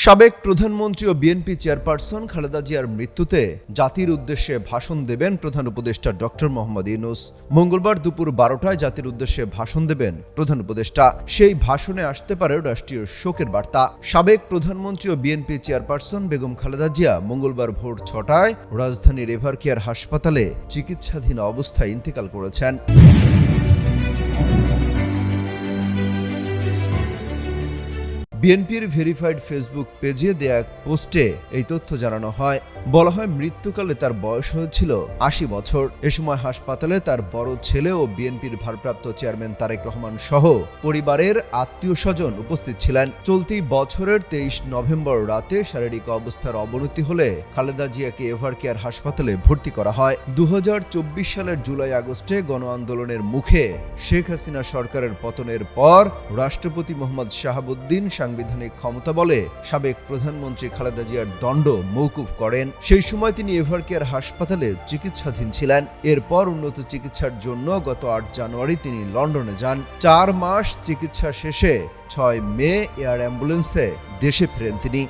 সাবেক প্রধানমন্ত্রী ও BNP chairperson Khaleda জিয়ার মৃত্যুতে জাতির উদ্দেশ্যে ভাষণ দেবেন প্রধান উপদেষ্টা ডক্টর মোহাম্মদ ইউনূস। মঙ্গলবার দুপুর 12টায় জাতির উদ্দেশ্যে ভাষণ দেবেন প্রধান উপদেষ্টা। সেই ভাষণে আসতে পারে রাষ্ট্রীয় শোকের বার্তা। সাবেক প্রধানমন্ত্রী ও বিএনপি চেয়ারপারসন বেগম খালেদা জিয়া মঙ্গলবার ভোর 6টায় রাজধানীর এভারকেয়ার হাসপাতালে চিকিৎসাধীন অবস্থায় ইন্তেকাল করেছেন। বিএনপির ভেরিফাইড ফেসবুক পেজে দেয়া এক পোস্টে এই তথ্য জানানো হয়। বলা হয়, মৃত্যুকালে তার বয়স হয়েছিল ৮০ বছর। এ সময় হাসপাতালে তার বড় ছেলে ও বিএনপির ভারপ্রাপ্ত চেয়ারম্যান তারেক রহমান সহ পরিবারের আত্মীয় স্বজন উপস্থিত ছিলেন। চলতি বছরের ২৩ নভেম্বর রাতে শারীরিক অবস্থার অবনতি হলে খালেদা জিয়াকে এভারকেয়ার হাসপাতালে ভর্তি করা হয়। ২০২৪ সালের জুলাই আগস্টে গণ আন্দোলনের মুখে শেখ হাসিনা সরকারের পতনের পর রাষ্ট্রপতি মোহাম্মদ শাহাবুদ্দিন সাংবিধানিক ক্ষমতা বলে সাবেক প্রধানমন্ত্রী খালেদা জিয়ার দণ্ড মওকুফ করেন। সেই সময় তিনি এভারকেয়ার হাসপাতালে চিকিৎসাধীন ছিলেন। এরপর উন্নত চিকিৎসার জন্য গত ৮ জানুয়ারি তিনি লন্ডনে যান। ৪ মাস চিকিৎসা শেষে ৬ মে এয়ার অ্যাম্বুলেন্সে দেশে ফেরেন তিনি।